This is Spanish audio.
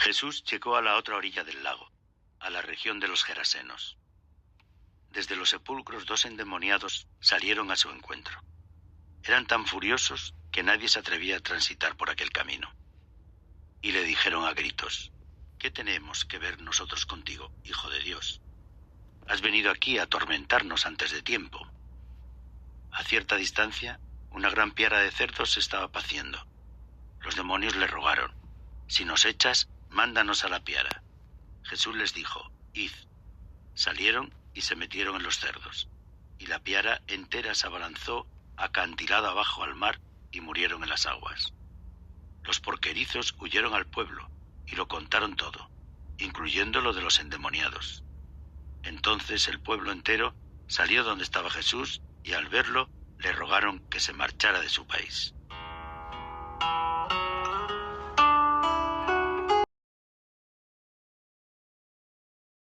Jesús llegó a la otra orilla del lago, a la región de los Gerasenos. Desde los sepulcros 2 endemoniados salieron a su encuentro. Eran tan furiosos que nadie se atrevía a transitar por aquel camino. Y le dijeron a gritos: ¿qué tenemos que ver nosotros contigo, Hijo de Dios? Has venido aquí a atormentarnos antes de tiempo. A cierta distancia, una gran piara de cerdos se estaba paciendo. Los demonios le rogaron: si nos echas, mándanos a la piara. Jesús les dijo: id. Salieron y se metieron en los cerdos, y la piara entera se abalanzó acantilada abajo al mar y murieron en las aguas. Los porquerizos huyeron al pueblo y lo contaron todo, incluyendo lo de los endemoniados. Entonces el pueblo entero salió donde estaba Jesús y al verlo le rogaron que se marchara de su país.